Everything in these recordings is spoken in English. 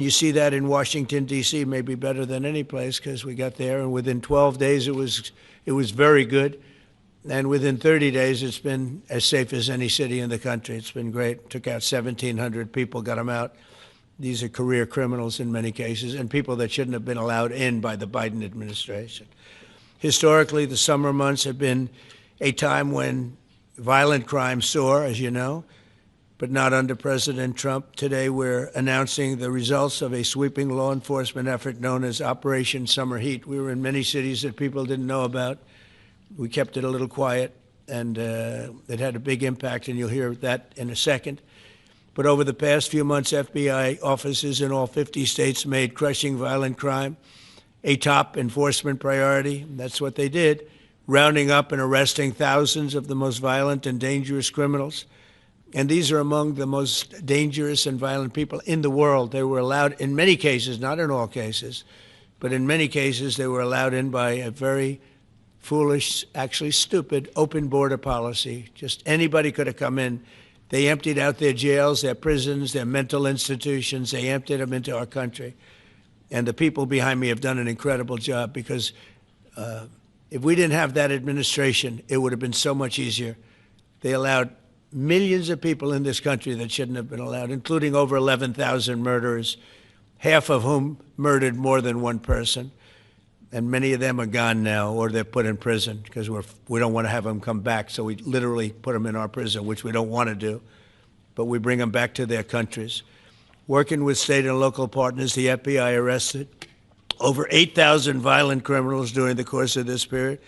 You see that in Washington, D.C., maybe better than any place because we got there, and within 12 days it was very good. And within 30 days, it's been as safe as any city in the country. It's been great. Took out 1,700 people, got them out. These are career criminals in many cases and people that shouldn't have been allowed in by the Biden administration. Historically, the summer months have been a time when violent crime soar, as you know, but not under President Trump. Today, we're announcing the results of a sweeping law enforcement effort known as Operation Summer Heat. We were in many cities that people didn't know about. We kept it a little quiet, and it had a big impact, and you'll hear that in a second. But over the past few months, FBI offices in all 50 states made crushing violent crime a top enforcement priority. That's what they did, rounding up and arresting thousands of the most violent and dangerous criminals. And these are among the most dangerous and violent people in the world. They were allowed, in many cases, not in all cases, but in many cases, they were allowed in by a very foolish, actually stupid, open border policy. Just anybody could have come in. They emptied out their jails, their prisons, their mental institutions. They emptied them into our country. And the people behind me have done an incredible job because if we didn't have that administration, it would have been so much easier. They allowed millions of people in this country that shouldn't have been allowed, including over 11,000 murderers, half of whom murdered more than one person. And many of them are gone now, or they're put in prison because we don't want to have them come back. So we literally put them in our prison, which we don't want to do. But we bring them back to their countries. Working with state and local partners, the FBI arrested over 8,000 violent criminals during the course of this period.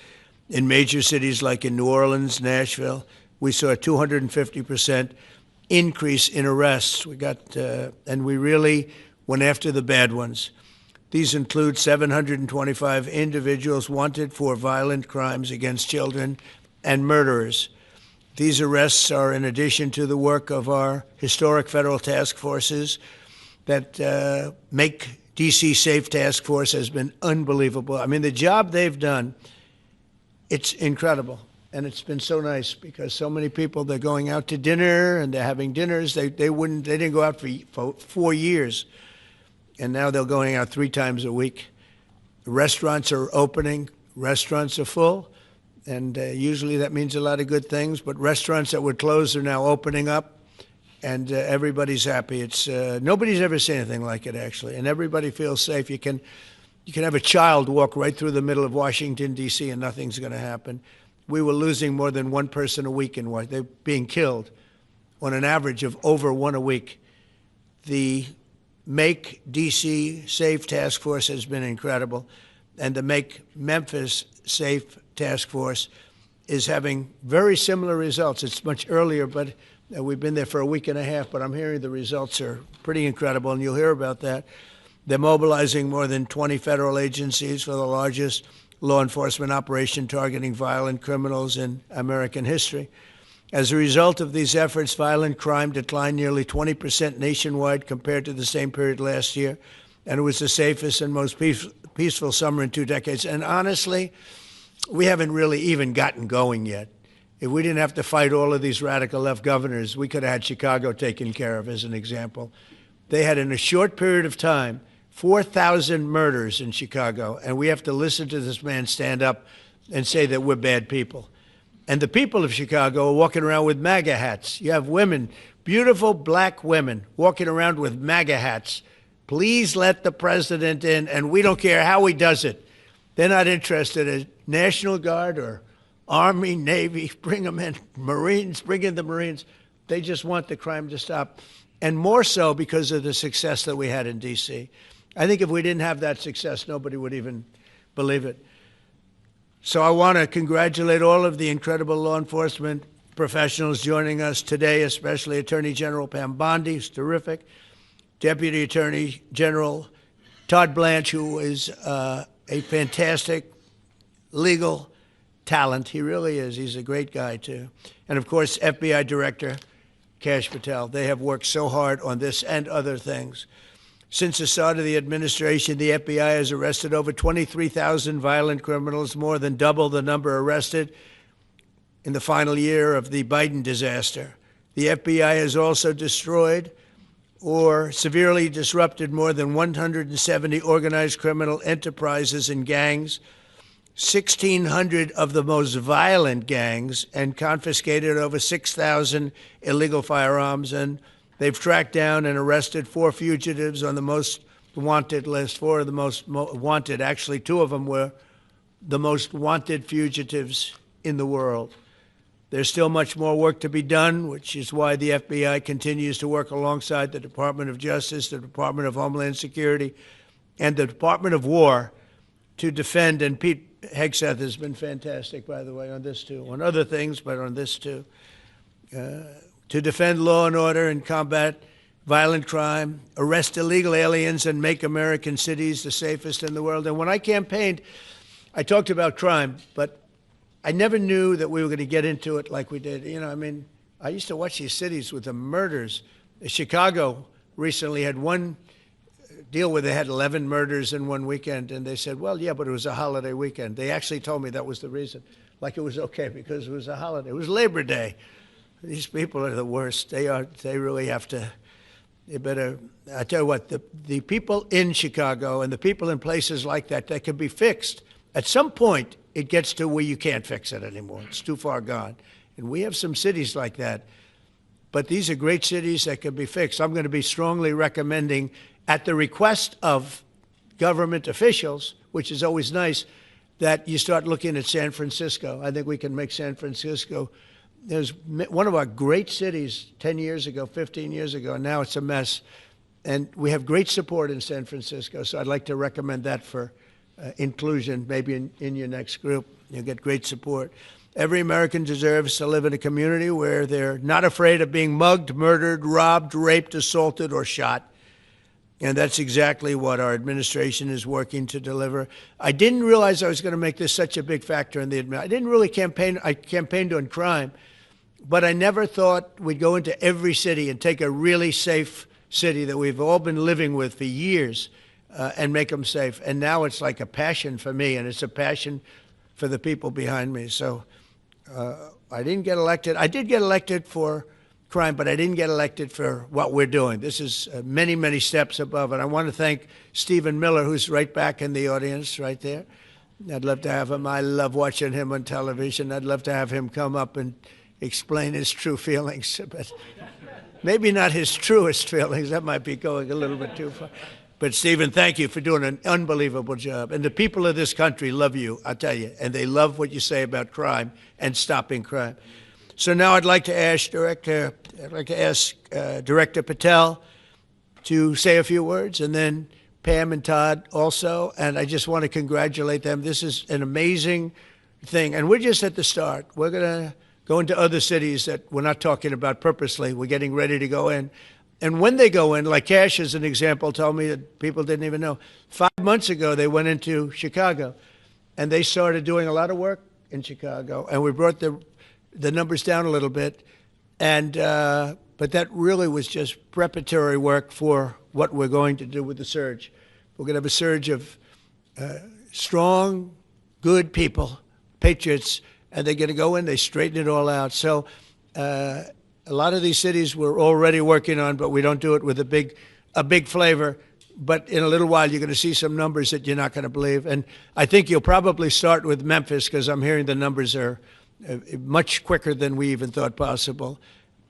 In major cities like in New Orleans, Nashville, we saw a 250% increase in arrests. And we really went after the bad ones. These include 725 individuals wanted for violent crimes against children and murderers. These arrests are in addition to the work of our historic federal task forces that make D.C. Safe Task Force has been unbelievable. I mean, the job they've done, it's incredible. And it's been so nice because so many people, they're going out to dinner and they're having dinners. They didn't go out for 4 years. And now they're going out 3 times a week. The restaurants are opening. Restaurants are full. And usually that means a lot of good things. But restaurants that were closed are now opening up. And everybody's happy. It's nobody's ever seen anything like it, actually. And everybody feels safe. You can have a child walk right through the middle of Washington, D.C., and nothing's going to happen. We were losing more than one person a week in Washington. They're being killed on an average of over 1 a week. The Make D.C. Safe Task Force has been incredible. And the Make Memphis Safe Task Force is having very similar results. It's much earlier, but we've been there for a week and a half, but I'm hearing the results are pretty incredible, and you'll hear about that. They're mobilizing more than 20 federal agencies for the largest law enforcement operation targeting violent criminals in American history. As a result of these efforts, violent crime declined nearly 20% nationwide compared to the same period last year, and it was the safest and most peaceful summer in 2 decades. And honestly, we haven't really even gotten going yet. If we didn't have to fight all of these radical left governors, we could have had Chicago taken care of, as an example. They had, in a short period of time, 4,000 murders in Chicago, and we have to listen to this man stand up and say that we're bad people. And the people of Chicago are walking around with MAGA hats. You have women, beautiful black women, walking around with MAGA hats. Please let the president in, and we don't care how he does it. They're not interested in National Guard or Army, Navy, bring them in. Marines, bring in the Marines. They just want the crime to stop. And more so because of the success that we had in D.C. I think if we didn't have that success, nobody would even believe it. So I want to congratulate all of the incredible law enforcement professionals joining us today, especially Attorney General Pam Bondi, who's terrific, Deputy Attorney General Todd Blanche, who is a fantastic legal talent. He really is. He's a great guy, too. And, of course, FBI Director Kash Patel. They have worked so hard on this and other things. Since the start of the administration, the FBI has arrested over 23,000 violent criminals, more than double the number arrested in the final year of the Biden disaster. The FBI has also destroyed or severely disrupted more than 170 organized criminal enterprises and gangs, 1,600 of the most violent gangs, and confiscated over 6,000 illegal firearms. And they've tracked down and arrested 4 fugitives on the most wanted list, 4 of the most wanted. Actually, 2 of them were the most wanted fugitives in the world. There's still much more work to be done, which is why the FBI continues to work alongside the Department of Justice, the Department of Homeland Security, and the Department of War to defend. And Pete Hegseth has been fantastic, by the way, on this too, on other things, but on this too, to defend law and order and combat violent crime, arrest illegal aliens, and make American cities the safest in the world. And when I campaigned, I talked about crime, but I never knew that we were going to get into it like we did. You know, I mean, I used to watch these cities with the murders. Chicago recently had one deal where they had 11 murders in one weekend, and they said, well, yeah, but it was a holiday weekend. They actually told me that was the reason, like it was okay because it was a holiday. It was Labor Day. These people are the worst. They really have to, they better, I tell you what, the people in Chicago and the people in places like that can be fixed. At some point, it gets to where you can't fix it anymore. It's too far gone. And we have some cities like that. But these are great cities that can be fixed. I'm going to be strongly recommending, at the request of government officials, which is always nice, that you start looking at San Francisco. I think we can make San Francisco. There's one of our great cities 10 years ago, 15 years ago, and now it's a mess. And we have great support in San Francisco, so I'd like to recommend that for inclusion, maybe in your next group. You'll get great support. Every American deserves to live in a community where they're not afraid of being mugged, murdered, robbed, raped, assaulted, or shot. And that's exactly what our administration is working to deliver. I didn't realize I was going to make this such a big factor in the administration. I didn't really campaign. I campaigned on crime, but I never thought we'd go into every city and take a really safe city that we've all been living with for years and make them safe. And now it's like a passion for me, and it's a passion for the people behind me. So I didn't get elected. I did get elected for crime, but I didn't get elected for what we're doing. This is many, many steps above. And I want to thank Stephen Miller, who's right back in the audience right there. I'd love to have him. I love watching him on television. I'd love to have him come up and explain his true feelings, but maybe not his truest feelings. That might be going a little bit too far. But Stephen, thank you for doing an unbelievable job. And the people of this country love you, I'll tell you, and they love what you say about crime and stopping crime. So now I'd like to ask Director Patel to say a few words, and then Pam and Todd also. And I just want to congratulate them. This is an amazing thing. And we're just at the start. We're going to go into other cities that we're not talking about purposely. We're getting ready to go in. And when they go in, like Kash, as an example, told me that people didn't even know. 5 months ago, they went into Chicago, and they started doing a lot of work in Chicago. And we brought the numbers down a little bit. And but that really was just preparatory work for what we're going to do with the surge. We're going to have a surge of strong, good people, patriots, and they're going to go in, they straighten it all out. So a lot of these cities we're already working on, but we don't do it with a big flavor. But in a little while, you're going to see some numbers that you're not going to believe. And I think you'll probably start with Memphis, because I'm hearing the numbers are much quicker than we even thought possible.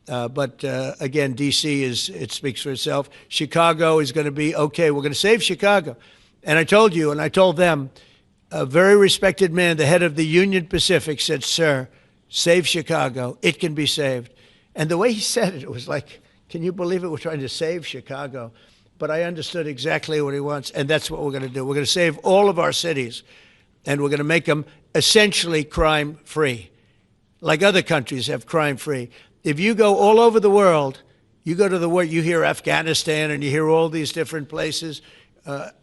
But again, D.C. it speaks for itself. Chicago is going to be okay. We're going to save Chicago. And I told you, and I told them, a very respected man, the head of the Union Pacific, said, "Sir, save Chicago. It can be saved." And the way he said it, it was like, can you believe it? We're trying to save Chicago. But I understood exactly what he wants, and that's what we're going to do. We're going to save all of our cities, and we're going to make them essentially crime-free, like other countries have crime-free. If you go all over the world, you go to the world, you hear Afghanistan and you hear all these different places,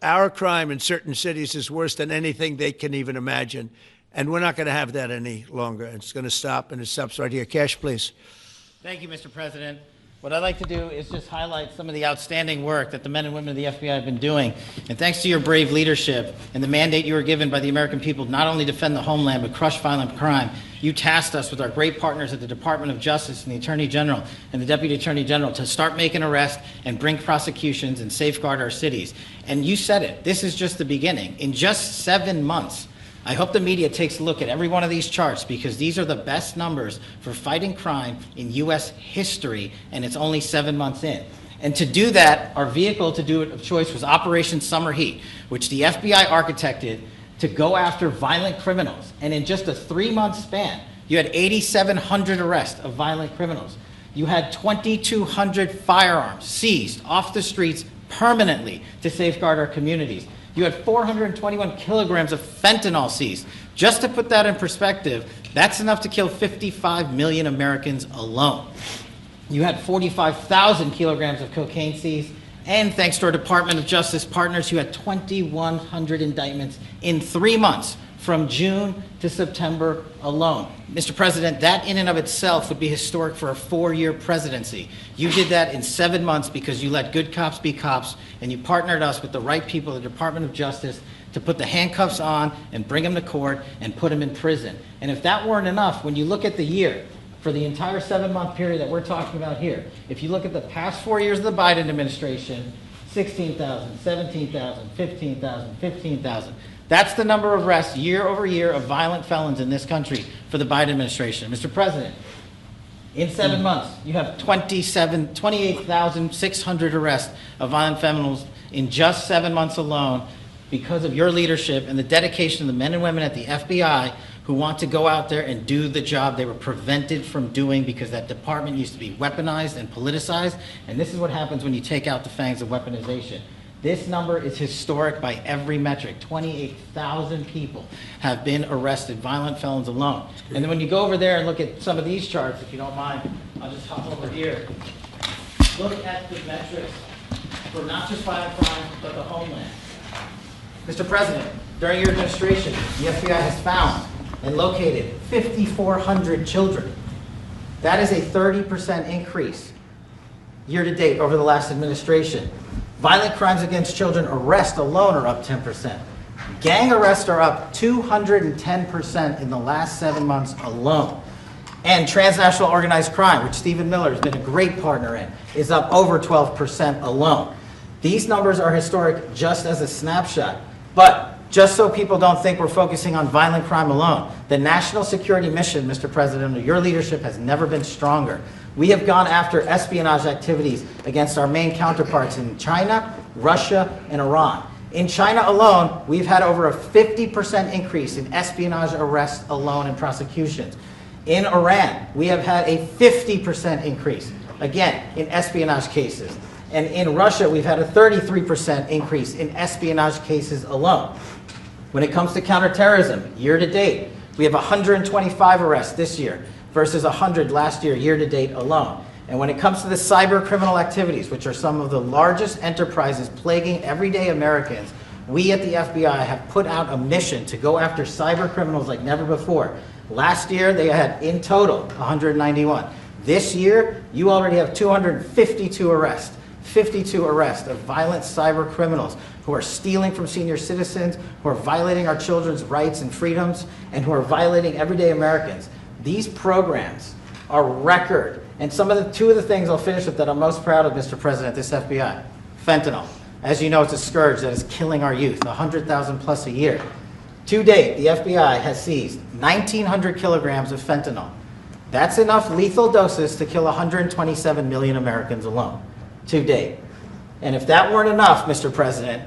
our crime in certain cities is worse than anything they can even imagine. And we're not going to have that any longer. It's going to stop, and it stops right here. Kash, please. Thank you, Mr. President. What I'd like to do is just highlight some of the outstanding work that the men and women of the FBI have been doing. And thanks to your brave leadership and the mandate you were given by the American people to not only defend the homeland but crush violent crime, you tasked us with our great partners at the Department of Justice and the Attorney General and the Deputy Attorney General to start making arrests and bring prosecutions and safeguard our cities. And you said it, this is just the beginning. In just 7 months, I hope the media takes a look at every one of these charts because these are the best numbers for fighting crime in U.S. history, and it's only 7 months in. And to do that, our vehicle to do it of choice was Operation Summer Heat, which the FBI architected to go after violent criminals. And in just a 3-month span, you had 8,700 arrests of violent criminals. You had 2,200 firearms seized off the streets permanently to safeguard our communities. You had 421 kilograms of fentanyl seized. Just to put that in perspective, that's enough to kill 55 million Americans alone. You had 45,000 kilograms of cocaine seized, and thanks to our Department of Justice partners, you had 2,100 indictments in 3 months, from June to September alone. Mr. President, that in and of itself would be historic for a 4-year presidency. You did that in 7 months because you let good cops be cops, and you partnered us with the right people at the Department of Justice to put the handcuffs on and bring them to court and put them in prison. And if that weren't enough, when you look at the year, for the entire 7-month period that we're talking about here, if you look at the past 4 years of the Biden administration, 16,000, 17,000, 15,000, 15,000. That's the number of arrests year over year of violent felons in this country for the Biden administration. Mr. President, in 7 months, you have 28,600 arrests of violent felons in just 7 months alone because of your leadership and the dedication of the men and women at the FBI who want to go out there and do the job they were prevented from doing because that department used to be weaponized and politicized. And this is what happens when you take out the fangs of weaponization. This number is historic by every metric. 28,000 people have been arrested, violent felons alone. And then when you go over there and look at some of these charts, if you don't mind, I'll just hop over here. Look at the metrics for not just violent crime, but the homeland. Mr. President, during your administration, the FBI has found and located 5,400 children. That is a 30% increase year to date over the last administration. Violent crimes against children arrests alone are up 10%. Gang arrests are up 210% in the last 7 months alone. And transnational organized crime, which Stephen Miller has been a great partner in, is up over 12% alone. These numbers are historic just as a snapshot. But just so people don't think we're focusing on violent crime alone, the national security mission, Mr. President, under your leadership has never been stronger. We have gone after espionage activities against our main counterparts in China, Russia, and Iran. In China alone, we've had over a 50% increase in espionage arrests alone and prosecutions. In Iran, we have had a 50% increase, again, in espionage cases. And in Russia, we've had a 33% increase in espionage cases alone. When it comes to counterterrorism, year to date, we have 125 arrests this year versus 100 last year, year to date alone. And when it comes to the cyber criminal activities, which are some of the largest enterprises plaguing everyday Americans, we at the FBI have put out a mission to go after cyber criminals like never before. Last year, they had in total 191. This year, you already have 252 arrests. 52 arrests of violent cyber criminals who are stealing from senior citizens, who are violating our children's rights and freedoms, and who are violating everyday Americans. These programs are record. And two of the things I'll finish with that I'm most proud of, Mr. President, this FBI. Fentanyl. As you know, it's a scourge that is killing our youth, 100,000 plus a year. To date, the FBI has seized 1,900 kilograms of fentanyl. That's enough lethal doses to kill 127 million Americans alone. To date. And if that weren't enough, Mr. President,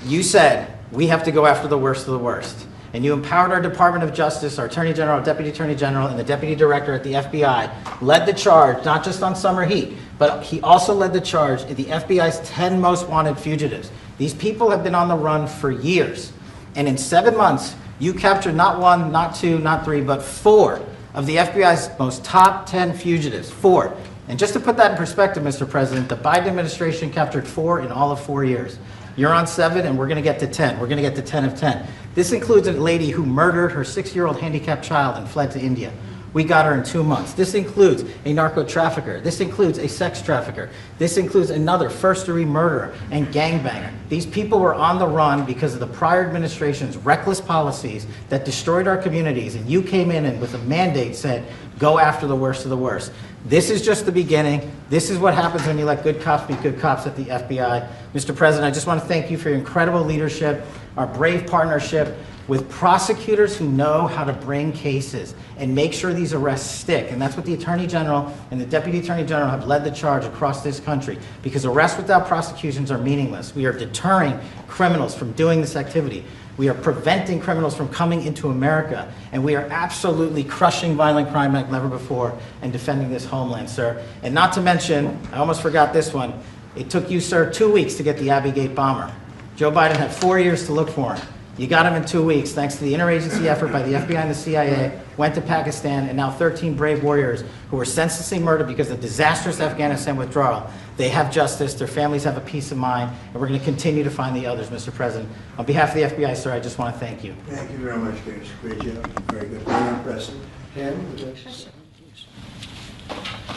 you said we have to go after the worst of the worst. And you empowered our Department of Justice, our Attorney General, Deputy Attorney General, and the Deputy Director at the FBI, led the charge, not just on Summer Heat, but he also led the charge in the FBI's 10 most wanted fugitives. These people have been on the run for years. And in 7 months, you captured not 1, not 2, not 3, but 4 of the FBI's most top 10 fugitives. 4. And just to put that in perspective, Mr. President, the Biden administration captured 4 in all of 4 years. You're on 7, and we're going to get to 10. We're going to get to 10 of 10. This includes a lady who murdered her 6-year-old handicapped child and fled to India. We got her in 2 months. This includes a narco trafficker. This includes a sex trafficker. This includes another first-degree murderer and gangbanger. These people were on the run because of the prior administration's reckless policies that destroyed our communities, and you came in and with a mandate said, go after the worst of the worst. This is just the beginning. This is what happens when you let good cops be good cops at the FBI. Mr. President, I just want to thank you for your incredible leadership, our brave partnership with prosecutors who know how to bring cases and make sure these arrests stick. And that's what the Attorney General and the Deputy Attorney General have led the charge across this country, because arrests without prosecutions are meaningless. We are deterring criminals from doing this activity. We are preventing criminals from coming into America, and we are absolutely crushing violent crime like never before and defending this homeland, sir. And not to mention, I almost forgot this one, it took you, sir, 2 weeks to get the Abbey Gate bomber. Joe Biden had 4 years to look for him. You got him in 2 weeks, thanks to the interagency effort by the FBI and the CIA, went to Pakistan, and now 13 brave warriors who were senselessly murdered because of the disastrous Afghanistan withdrawal. They have justice, their families have a peace of mind, and we're going to continue to find the others, Mr. President. On behalf of the FBI, sir, I just want to thank you. Thank you very much, Kash. Great job. Very good. Very impressive. Pam, would you like to say?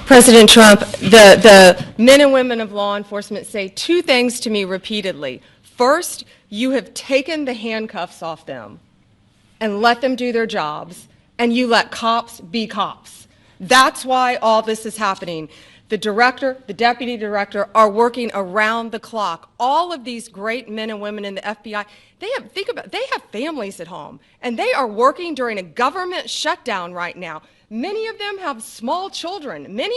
President Trump, the men and women of law enforcement say two things to me repeatedly. First, you have taken the handcuffs off them and let them do their jobs, and you let cops be cops. That's why all this is happening. The director, the deputy director are working around the clock. All of these great men and women in the FBI, they have families at home, and they are working during a government shutdown right now. Many of them have small children. Many